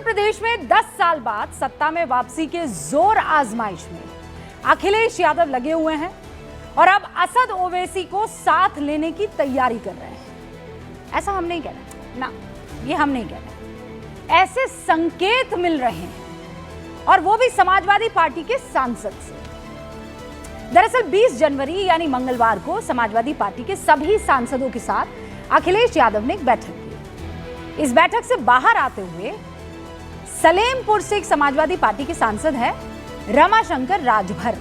प्रदेश में 10 साल बाद सत्ता में वापसी के जोर आजमाइश में अखिलेश यादव लगे हुए हैं और अब असद ओवैसी को साथ लेने की तैयारी कर रहे हैं। ऐसा हम नहीं कह रहे ना, ये हम नहीं कह रहे, ऐसे संकेत मिल रहे हैं और वो भी समाजवादी पार्टी के सांसद से। दरअसल 20 जनवरी यानी मंगलवार को समाजवादी पार्टी के सभी सांसदों के साथ अखिलेश यादव ने एक बैठक की। इस बैठक से बाहर आते हुए सलेमपुर से एक समाजवादी पार्टी के सांसद है रमाशंकर राजभर।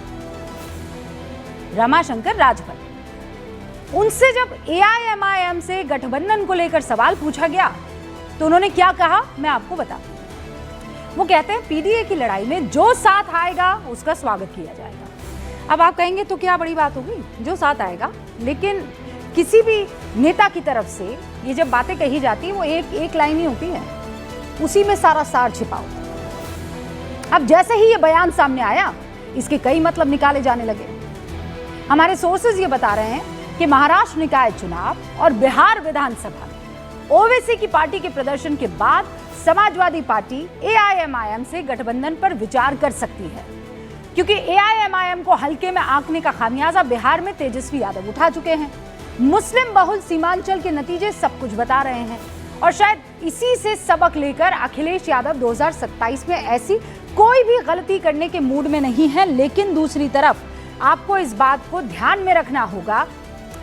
उनसे जब एआईएमआईएम से गठबंधन को लेकर सवाल पूछा गया तो उन्होंने क्या कहा, मैं आपको बताती हूं। वो कहते हैं पीडीए की लड़ाई में जो साथ आएगा उसका स्वागत किया जाएगा। अब आप कहेंगे तो क्या बड़ी बात होगी, जो साथ आएगा, लेकिन किसी भी नेता की तरफ से ये जब बातें कही जाती है वो एक लाइन ही होती है, उसी में सारा सार छिपा होता है। अब जैसे ही ये बयान सामने आया इसके कई मतलब निकाले जाने लगे। हमारे सोर्सेज ये बता रहे हैं कि महाराष्ट्र निकाय चुनाव और बिहार विधानसभा में ओवैसी की पार्टी के प्रदर्शन के बाद समाजवादी पार्टी एआईएमआईएम से गठबंधन पर विचार कर सकती है, क्योंकि एआईएमआईएम को हल्के में आंकने का खामियाजा बिहार में तेजस्वी यादव उठा चुके हैं। मुस्लिम बहुल सीमांचल के नतीजे सब कुछ बता रहे हैं और शायद इसी से सबक लेकर अखिलेश यादव 2027 में ऐसी कोई भी गलती करने के मूड में नहीं है। लेकिन दूसरी तरफ आपको इस बात को ध्यान में रखना होगा,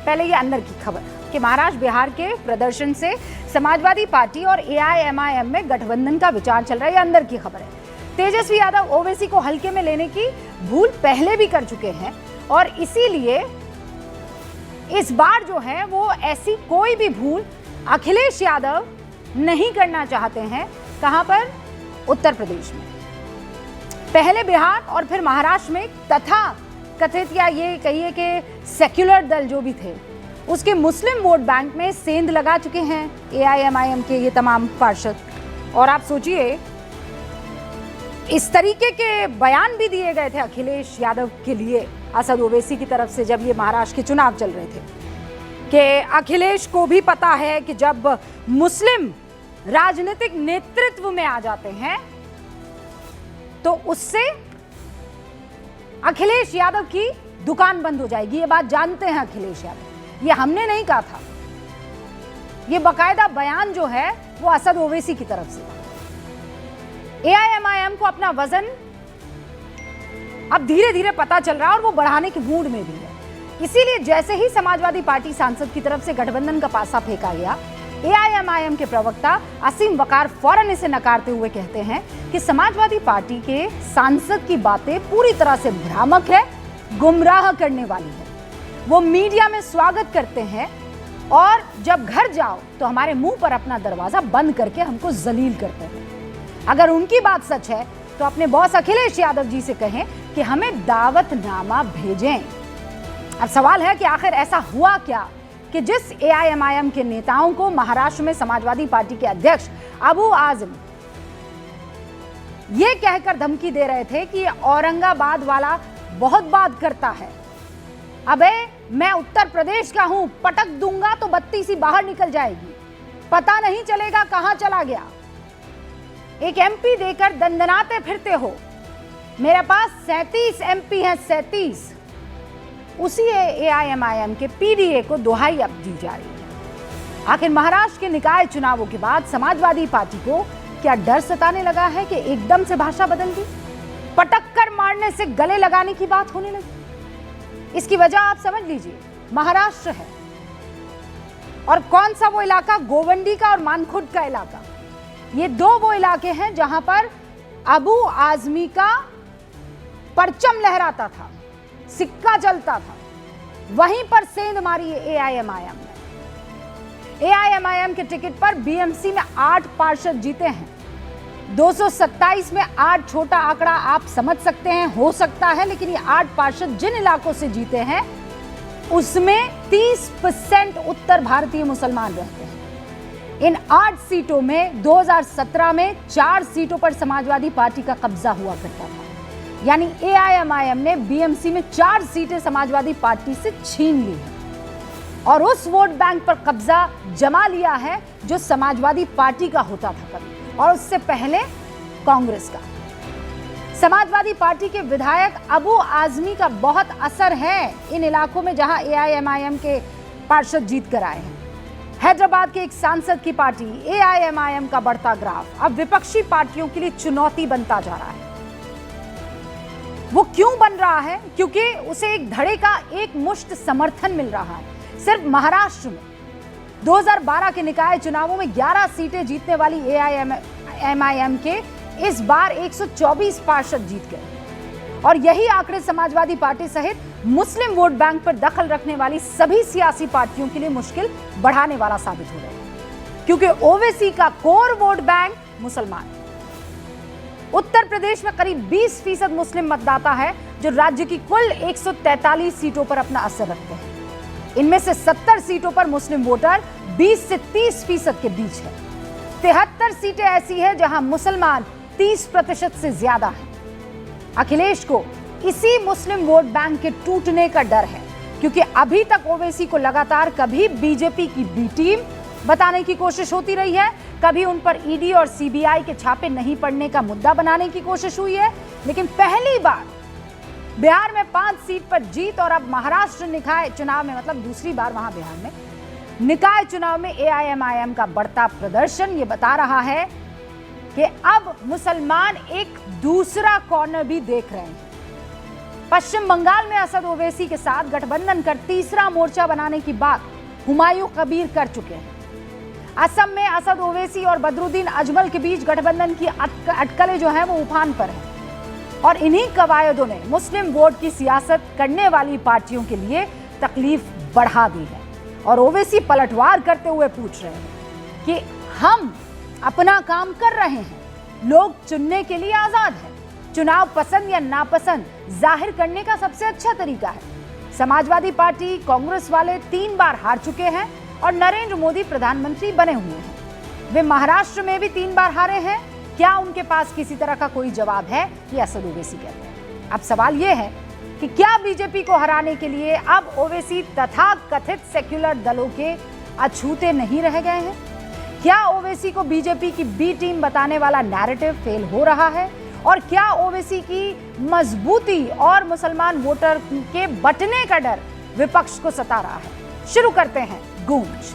पहले ये अंदर की खबर कि महाराष्ट्र बिहार के प्रदर्शन से समाजवादी पार्टी और एआईएमआईएम में गठबंधन का विचार चल रहा है, ये अंदर की खबर है। तेजस्वी यादव ओवैसी को हल्के में लेने की भूल पहले भी कर चुके हैं और इसीलिए इस बार जो है वो ऐसी कोई भी भूल अखिलेश यादव नहीं करना चाहते हैं। कहां पर? उत्तर प्रदेश में, पहले बिहार और फिर महाराष्ट्र में, तथा कथित या ये कहिए कि सेक्युलर दल जो भी थे उसके मुस्लिम वोट बैंक में सेंध लगा चुके हैं एआईएमआईएम के ये तमाम पार्षद। और आप सोचिए इस तरीके के बयान भी दिए गए थे अखिलेश यादव के लिए असद ओवैसी की तरफ से जब ये महाराष्ट्र के चुनाव चल रहे थे कि अखिलेश को भी पता है कि जब मुस्लिम राजनीतिक नेतृत्व में आ जाते हैं तो उससे अखिलेश यादव की दुकान बंद हो जाएगी। ये बात जानते हैं अखिलेश यादव, ये हमने नहीं कहा था, ये बाकायदा बयान जो है वो असद ओवैसी की तरफ से था। एआईएमआईएम को अपना वजन अब धीरे धीरे पता चल रहा है और वो बढ़ाने के मूड में भी है। इसीलिए जैसे ही समाजवादी पार्टी सांसद की तरफ से गठबंधन का पासा फेंका गया, एआईएमआईएम के प्रवक्ता असीम वकार फौरन इसे नकारते हुए कहते हैं कि समाजवादी पार्टी के सांसद की बातें पूरी तरह से भ्रामक है, गुमराह करने वाली है। वो मीडिया में स्वागत करते हैं और जब घर जाओ तो हमारे मुंह पर अपना दरवाजा बंद करके हमको जलील करते हैं। अगर उनकी बात सच है तो अपने बॉस अखिलेश यादव जी से कहें कि हमें दावतनामा भेजें। अब सवाल है कि आखिर ऐसा हुआ क्या कि जिस एआईएमआईएम के नेताओं को महाराष्ट्र में समाजवादी पार्टी के अध्यक्ष अबू आजम ये कहकर धमकी दे रहे थे कि औरंगाबाद वाला बहुत बात करता है, अबे मैं उत्तर प्रदेश का हूं, पटक दूंगा तो बत्ती सी बाहर निकल जाएगी, पता नहीं चलेगा कहां चला गया, एक एमपी देकर दंदनाते फिरते हो, मेरे पास 37 एमपी हैं, 37। उसी एआईएमआईएम के पीडीए को दोहाई अब दी जा रही है। आखिर महाराष्ट्र के निकाय चुनावों के बाद समाजवादी पार्टी को क्या डर सताने लगा है कि एकदम से भाषा बदल दी, पटक कर मारने से गले लगाने की बात होने लगी? इसकी वजह आप समझ लीजिए, महाराष्ट्र है और कौन सा वो इलाका, गोवंडी का और मानखुर्द का इलाका, ये दो वो इलाके हैं जहां पर अबू आजमी का परचम लहराता था, सिक्का चलता था। वहीं पर सेंध मारी है एआईएमआईएम ने। एआईएमआईएम के टिकट पर बीएमसी में 8 पार्षद जीते हैं। 227 में 8 छोटा आंकड़ा आप समझ सकते हैं, हो सकता है, लेकिन ये 8 पार्षद जिन इलाकों से जीते हैं उसमें 30% उत्तर भारतीय मुसलमान रहते हैं। इन 8 सीटों में 2017 में 4 सीटों पर समाजवादी पार्टी का कब्जा हुआ करता था, यानी एआईएमआईएम ने बीएमसी में 4 सीटें समाजवादी पार्टी से छीन ली है और उस वोट बैंक पर कब्जा जमा लिया है जो समाजवादी पार्टी का होता था कभी। और उससे पहले कांग्रेस का। समाजवादी पार्टी के विधायक अबू आजमी का बहुत असर है इन इलाकों में जहां एआईएमआईएम के पार्षद जीत कर आए हैं। हैदराबाद के एक सांसद की पार्टी एआईएमआईएम का बढ़ता ग्राफ अब विपक्षी पार्टियों के लिए चुनौती बनता जा रहा है। वो क्यों बन रहा है? क्योंकि उसे एक धड़े का एक मुश्त समर्थन मिल रहा है। सिर्फ महाराष्ट्र में 2012 के निकाय चुनावों में 11 सीटें जीतने वाली एआईएमआईएम के इस बार 124 पार्षद जीत गए और यही आंकड़े समाजवादी पार्टी सहित मुस्लिम वोट बैंक पर दखल रखने वाली सभी सियासी पार्टियों के लिए मुश्किल बढ़ाने वाला साबित हो रहा है, क्योंकि ओवैसी का कोर वोट बैंक मुसलमान है। उत्तर प्रदेश में करीब 20% मुस्लिम मतदाता है जो राज्य की कुल 143 सीटों पर अपना असर रखते हैं। इनमें से 70 सीटों पर मुस्लिम वोटर 20 से 30% के बीच है। 73 सीटें ऐसी है जहां मुसलमान 30% से ज्यादा है। अखिलेश को इसी मुस्लिम वोट बैंक के टूटने का डर है, क्योंकि अभी तक ओवैसी को लगातार कभी बीजेपी की बी टीम बताने की कोशिश होती रही है, कभी उन पर ईडी और सीबीआई के छापे नहीं पड़ने का मुद्दा बनाने की कोशिश हुई है, लेकिन पहली बार बिहार में 5 सीट पर जीत और अब महाराष्ट्र निकाय चुनाव में, मतलब दूसरी बार वहां बिहार में निकाय चुनाव में एआईएमआईएम का बढ़ता प्रदर्शन ये बता रहा है कि अब मुसलमान एक दूसरा कॉर्नर भी देख रहे हैं। पश्चिम बंगाल में असद ओवैसी के साथ गठबंधन कर तीसरा मोर्चा बनाने की बात हुमायूं कबीर कर चुके हैं। असम में असद ओवैसी और बदरुद्दीन अजमल के बीच गठबंधन की अटकलें जो हैं वो उफान पर हैं और इन्हीं कवायदों ने मुस्लिम वोट की सियासत करने वाली पार्टियों के लिए तकलीफ बढ़ा दी है। और ओवैसी पलटवार करते हुए पूछ रहे हैं कि हम अपना काम कर रहे हैं, लोग चुनने के लिए आजाद है, चुनाव पसंद या नापसंद जाहिर करने का सबसे अच्छा तरीका है। समाजवादी पार्टी, कांग्रेस वाले 3 बार हार चुके हैं और नरेंद्र मोदी प्रधानमंत्री बने हुए हैं। वे महाराष्ट्र में भी 3 बार हारे हैं। क्या उनके पास किसी तरह का कोई जवाब है? ये असद ओवैसी कहते हैं। अब सवाल ये है कि क्या बीजेपी को हराने के लिए अब ओवैसी तथा कथित सेक्युलर दलों के अछूते नहीं रह गए हैं? क्या ओवैसी को बीजेपी की बी टीम बताने वाला नैरेटिव फेल हो रहा है? और क्या ओवैसी की मजबूती और मुसलमान वोटर के बंटने का डर विपक्ष को सता रहा है? शुरू करते हैं गूंज।